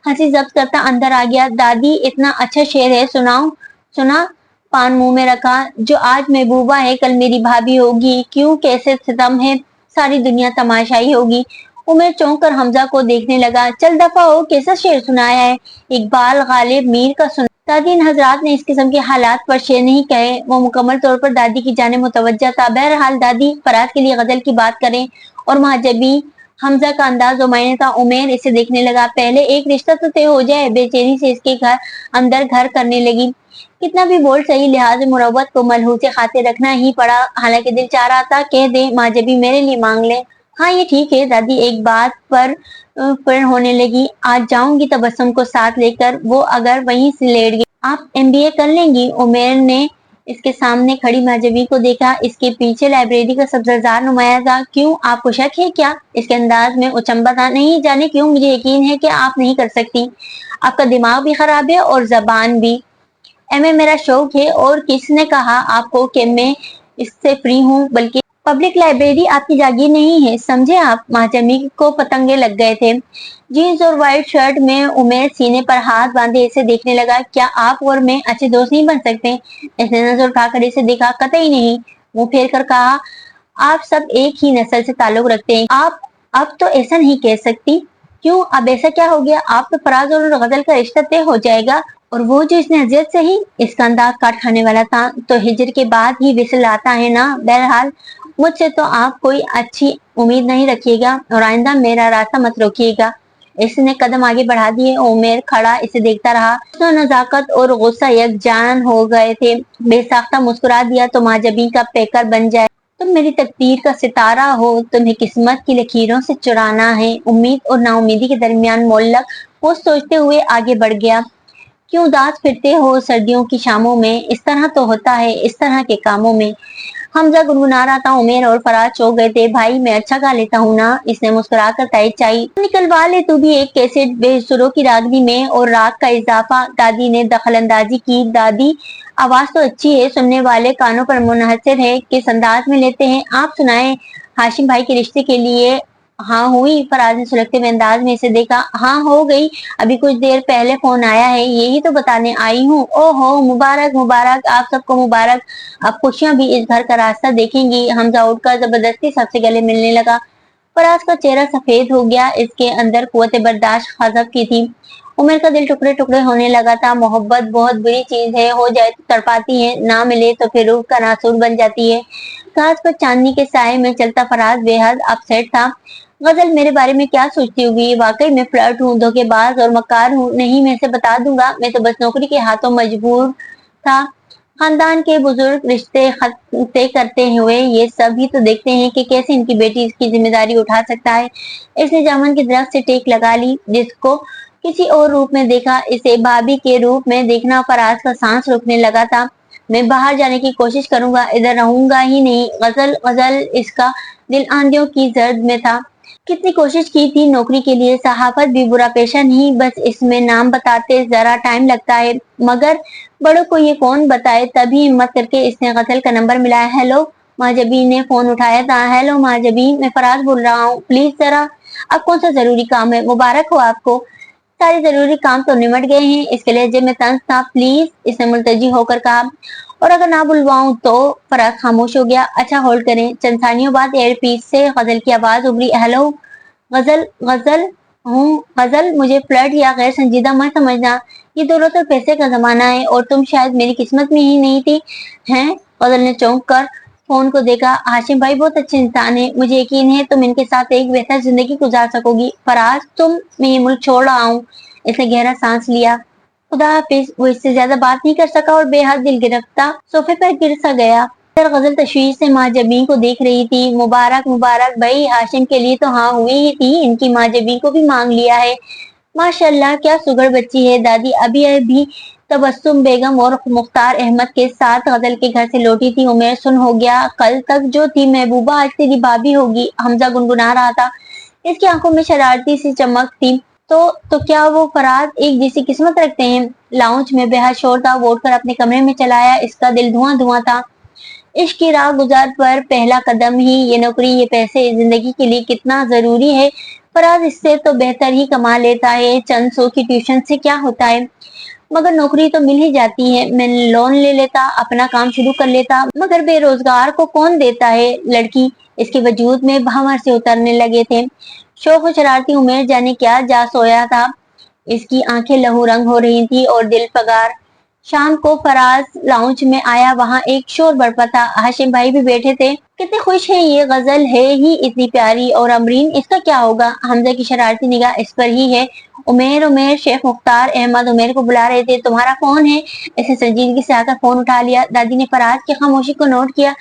हंसी जब्त करता अंदर आ गया। दादी, इतना अच्छा शेर है, सुनाओ। सुना। पान मुंह में रखा। जो आज महबूबा है कल मेरी भाभी होगी। क्यों, कैसे सितम है, सारी दुनिया तमाशाई होगी। उमेर चौंक कर हमजा को देखने लगा। चल दफा हो, कैसा शेर सुनाया है? इकबाल, गालिब, मीर का सुना। दादी, इन हजरात ने इस किस्म के हालात पर शेर नहीं कहे। वो मुकम्मल तौर पर दादी की जाने मुतवज्जा था। बहरहाल दादी, फराज के लिए गजल की बात करें। और महाजबी हमजा का अंदाज नुमाइने था। उमेर इसे देखने लगा। पहले एक रिश्ता तो तय हो जाए। बेचैनी से इसके घर अंदर घर करने लगी। कितना भी बोल सही, लिहाज मुरव्वत को मलहूसे खातिर रखना ही पड़ा। हालांकि दिल चाह रहा था कह दे माजबी मेरे लिए मांग ले। हाँ, ये ठीक है। दादी एक बात पर होने लगी। आज जाऊंगी तबस्सुम को साथ लेकर, वो अगर वहीं से लेट गई। आप एमबीए कर लेंगी? उमेर ने इसके सामने खड़ी माजबी को देखा। इसके पीछे लाइब्रेरी का सब्जाजार नुमाया था। क्यों, आपको शक है क्या? इसके अंदाज में उचंबा था। नहीं जाने क्यों, मुझे यकीन है कि आप नहीं कर सकती। आपका दिमाग भी खराब है और जबान भी। एमए मेरा शौक है, और किसने कहा आपको कि मैं इससे फ्री हूँ? बल्कि पब्लिक लाइब्रेरी आपकी जागीर नहीं है, समझे आप? महाजमी को पतंगे लग गए थे। जीन्स और व्हाइट शर्ट में उमेर सीने पर हाथ बांधे इसे देखने लगा। क्या आप और मैं अच्छे दोस्त नहीं बन सकते? इसने नजर उठाकर इसे देखा। कतई नहीं। मुंह फेर कर कहा। आप सब एक ही नस्ल से ताल्लुक रखते हैं। आप अब तो ऐसा नहीं कह सकती। क्यों, अब ऐसा क्या हो गया? आप तो फराज और गजल का रिश्ता तय हो जाएगा। और वो जो इसने अजियत से ही, इसका अंदाज काट खाने वाला था। तो हिजर के बाद ही विसल आता है ना। बहरहाल मुझसे तो आप कोई अच्छी उम्मीद नहीं रखिएगा, और आइंदा मेरा रास्ता मत रोकिएगा। इसने कदम आगे बढ़ा दिए। उमेर खड़ा इसे देखता रहा। तो नजाकत और गुस्सा यकजान हो गए थे। बेसाख्ता मुस्कुरा दिया। तो माजबी का पैकर बन जाए। तुम मेरी तकदीर का सितारा हो, तुम्हें किस्मत की लकीरों से चुराना है। उम्मीद और नाउमीदी के दरमियान मोल्लक वो सोचते हुए आगे बढ़ गया। क्यों उदास फिरते हो सर्दियों की शामों में? इस तरह तो होता है इस तरह के कामों में। हमजा गुनगुना रहा था। उमेर और फराज चौंक गए थे। भाई मैं अच्छा गा लेता हूँ ना, इसने मुस्कुरा कर तायद चाही। निकलवा ले तू भी एक कैसेट बेसुरों की रागनी में और राग का इजाफा। दादी ने दखल अंदाजी की। दादी आवाज तो अच्छी है, सुनने वाले कानों पर मुनहसर है, किस अंदाज में लेते हैं। आप सुनाए। हाशिम भाई के रिश्ते के लिए हाँ हुई। फराज ने सुलगते हुए अंदाज में इसे देखा। हाँ हो गई, अभी कुछ देर पहले फोन आया है, यही तो बताने आई हूँ। ओहो मुबारक मुबारक, आप सबको मुबारक। अब खुशियां भी इस घर का रास्ता देखेंगी। हमजा उठकर जबरदस्ती सबसे गले मिलने लगा। फराज का चेहरा सफेद हो गया, इसके अंदर कुव्वत बर्दाश्त गजब की थी। उमर का दिल टुकड़े टुकड़े होने लगा था। मोहब्बत बहुत बुरी चीज है, हो जाए तो तड़पाती है, ना मिले तो फिर रूह का नासूर बन जाती है। घास पर चांदनी के साए में चलता फराज बेहद अपसेट था। गजल मेरे बारे में क्या सोचती होगी, वाकई मैं फ्लर्ट हूँ, धोखेबाज और मक्कार हूँ। नहीं, मैं इसे बता दूंगा, मैं तो बस नौकरी के हाथों मजबूर था। खानदान के बुजुर्ग रिश्ते तय करते हुए ये सभी तो देखते हैं कि कैसे इनकी बेटी इसकी जिम्मेदारी उठा सकता है। इसने जामुन के दरख्त से टेक लगा ली। जिसको किसी और रूप में देखा, इसे भाभी के रूप में देखना। फराज का सांस रुकने लगा था। मैं बाहर जाने की कोशिश करूंगा, इधर रहूंगा ही नहीं। गजल गजल, इसका दिल आंधियों की जर्द में था। कितनी कोशिश की थी नौकरी के लिए, सहाफत भी बुरा पेशा नहीं, बस इसमें नाम बताते जरा टाइम लगता है, मगर बड़ों को ये कौन बताए। तभी हिम्मत करके इसने गजल का नंबर मिलाया। हेलो, माजबी ने फोन उठाया था। हेलो माजबी, मैं फराज बोल रहा हूँ, प्लीज जरा। अब कौन सा जरूरी काम है? मुबारक हो आपको, सारे जरूरी काम तो निमट गए हैं। इसके लहजे में तंज था। प्लीज, इसने मुल्तजी होकर कहा। और अगर ना बुलवाऊं तो? फराज खामोश हो गया। अच्छा होल्ड करें। चंद सानियों बाद एयर पीस से गजल की आवाज उभरी। हेलो गजल, गजल हूँ गजल, मुझे फ्लर्ट या गैर संजीदा मत समझना, ये दोनों तो पैसे का जमाना है और तुम शायद मेरी किस्मत में ही नहीं थी। हैं? गजल ने चौंक कर फोन को देखा। हाशिम भाई बहुत अच्छे इंसान है, मुझे यकीन है तुम इनके साथ एक बेहतर जिंदगी गुजार सकोगी। फराज मैं ये मुल्क छोड़ रहा हूँ। इसने गहरा सांस लिया। खुदा हाफिज। वो इससे ज्यादा बात नहीं कर सका और बेहद दिल गिरफ्ता सोफे पर गिर सा गया। गजल तशवीश से माँ जबी को देख रही थी। मुबारक मुबारक भाई, हाशिम के लिए तो हाँ हुई ही थी, इनकी माँ जबी को भी मांग लिया है। माशाल्लाह, क्या सुगर बच्ची है। दादी अभी अभी तबस्सुम बेगम और मुख्तार अहमद के साथ गजल के घर से लौटी थी। उमेर सुन हो गया, कल तक जो थी महबूबा आज तेरी भाभी होगी। हमजा गुनगुना रहा था। इसकी आंखों में शरारती सी चमक थी। तो क्या वो फराज एक जैसी किस्मत रखते हैं? लाउंज में बेहद शोर था। वो उठकर अपने कमरे में चलाया। इसका दिल धुआं धुआं था। इश्क की राह गुजार पर पहला कदम ही ये नौकरी, ये पैसे जिंदगी के लिए कितना जरूरी है। फराज इससे तो बेहतर ही कमा लेता है, चंद सौ की ट्यूशन से क्या होता है। मगर नौकरी तो मिल ही जाती है। मैं लोन ले लेता, अपना काम शुरू कर लेता, मगर बेरोजगार को कौन देता है। लड़की इसके वजूद में भंवर से उतरने लगे थे। शौक शरारती उमेर जाने क्या जा सोया था। इसकी आंखें लहू रंग हो रही थी और दिल पगार। शाम को फराज लाउंज में आया। वहां एक शोर बड़पा था। हाशिम भाई भी बैठे थे। कितने खुश हैं, ये गजल है ही इतनी प्यारी। और अमरीन, इसका क्या होगा? हमजा की शरारती निगाह इस पर ही है। उमेर उमेर, शेख मुख्तार अहमद उमेर को बुला रहे थे। तुम्हारा फोन है। इसने संजीदगी से आकर फोन उठा लिया। दादी ने फराज की खामोशी को नोट किया।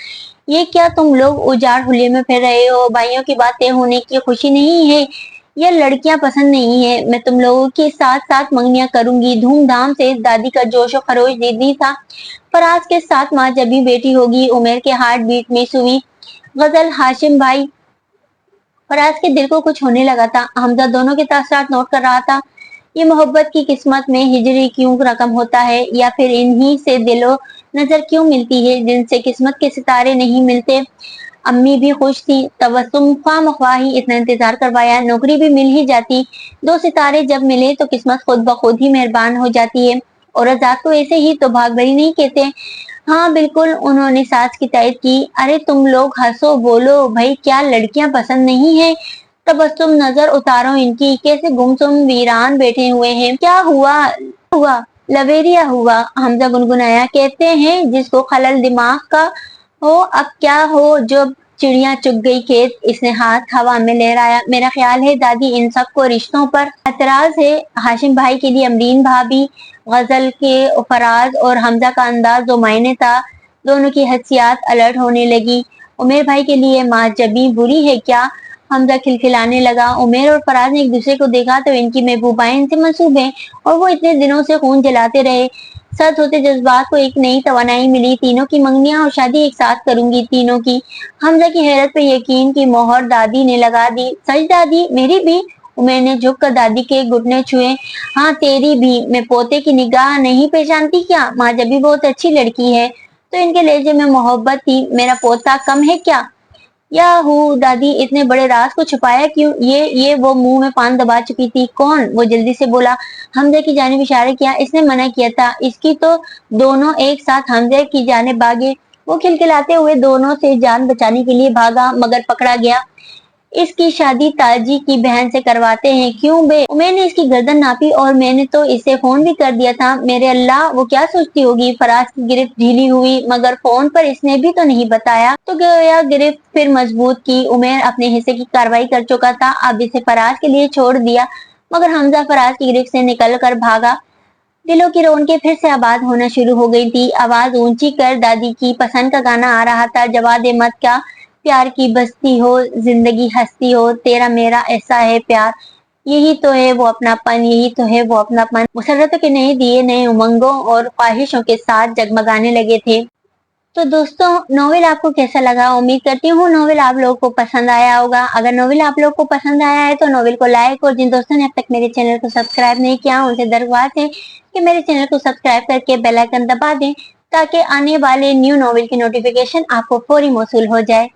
ये क्या तुम लोग उजाड़ हुलिये में फिर रहे हो? भाइयों की बातें होने की खुशी नहीं है? ये लड़कियां पसंद नहीं है? मैं तुम लोगों के साथ साथ मंगनियां करूंगी धूमधाम से। दादी का जोश और खरोश दीदी था। फराज के साथ माँ जबी बेटी होगी। उमेर के हार्ट बीट में सुई। गजल, हाशिम भाई। फराज के दिल को कुछ होने लगा था। हमजा दोनों के तासरात नोट कर रहा था। ये मोहब्बत की किस्मत में हिजरी क्यों रकम होता है, या फिर इन्हीं से दिलो नजर क्यों मिलती है जिनसे किस्मत के सितारे नहीं मिलते। अम्मी भी खुश थी। तबस्सुम ख्वाही इतना इंतजार करवाया, नौकरी भी मिल ही जाती। दो सितारे जब मिले तो किस्मत खुद ब खुद ही मेहरबान हो जाती है। और आजाद को ऐसे ही तो भाग भरी नहीं कहते। हाँ बिल्कुल, उन्होंने सास की तायद की। अरे तुम लोग हंसो बोलो भाई, क्या लड़कियां पसंद नहीं है? तबस्सुम, नजर उतारो इनकी, कैसे गुमसुम वीरान बैठे हुए हैं। क्या हुआ? हुआ लवेरिया हुआ। हमजा गुनगुनाया। कहते हैं जिसको खलल दिमाग का हो। अब क्या हो? जो चिड़िया चुग गई खेत। इसने हाथ हवा में लहराया। मेरा ख्याल है दादी, इन सब को रिश्तों पर एतराज है। हाशिम भाई के लिए अमरीन भाभी, गजल के फराज और हमजा का अंदाज जो मायने था। दोनों की हसीयात अलर्ट होने लगी। उमेर भाई के लिए माँ जबी बुरी है क्या? हमजा खिलखिलाने लगा। उमेर और फराज ने एक दूसरे को देखा तो इनकी महबूबाएं इनसे मंसूब हैं और वो इतने दिनों से खून जलाते रहे। सच होते जज्बात को एक नई तवानाई मिली। तीनों की मंगनियां और शादी एक साथ करूंगी, तीनों की। हमजा की हैरत पे यकीन की मोहर दादी ने लगा दी। सच दादी, मेरी भी? उमर ने झुक कर दादी के घुटने छुए। हाँ, तेरी भी। मैं पोते की निगाह नहीं पहचानती क्या? माँ जब भी बहुत अच्छी लड़की है। तो इनके लहजे में मोहब्बत थी। मेरा पोता कम है क्या? याहू दादी, इतने बड़े राज को छुपाया क्यों? ये वो मुंह में पान दबा चुकी थी। कौन? वो जल्दी से बोला। हमजा की जानिब इशारा किया। इसने मना किया था। इसकी तो दोनों एक साथ हमजा की जानिब भागे। वो खिलखिलाते हुए दोनों से जान बचाने के लिए भागा, मगर पकड़ा गया। इसकी शादी ताजी की बहन से करवाते हैं। क्यों बे? मैंने इसकी गर्दन नापी और मैंने तो इसे फोन भी कर दिया था। मेरे अल्लाह, वो क्या सोचती होगी? फराज की गिरफ्त ढीली हुई, मगर फोन पर इसने भी तो नहीं बताया। तो गया गिरफ्त फिर मजबूत की। उमेर अपने हिस्से की कार्रवाई कर चुका था, अब इसे फराज के लिए छोड़ दिया। मगर हमजा फराज की गिरफ्त से निकल कर भागा। दिलों की रौनकें फिर से आबाद होना शुरू हो गई थी। आवाज ऊंची कर दादी की पसंद का गाना आ रहा था। जवा दे मत क्या, प्यार की बस्ती हो, जिंदगी हस्ती हो, तेरा मेरा ऐसा है प्यार। यही तो है वो अपनापन, यही तो है वो अपनापन। मुसर्रतों के नए दिए नए उमंगों और ख्वाहिशों के साथ जगमगाने लगे थे। तो दोस्तों, नॉवेल आपको कैसा लगा? उम्मीद करती हूँ नॉवेल आप लोगों को पसंद आया होगा। अगर नॉवेल आप लोगों को पसंद आया है तो नॉवेल को लाइक, और जिन दोस्तों ने अब तक मेरे चैनल को सब्सक्राइब नहीं किया उनसे दरख्वास्त है कि मेरे चैनल को सब्सक्राइब करके बेल आइकन दबा दें, ताकि आने वाले न्यू नॉवेल की नोटिफिकेशन आपको फौरी मौसूल हो जाए।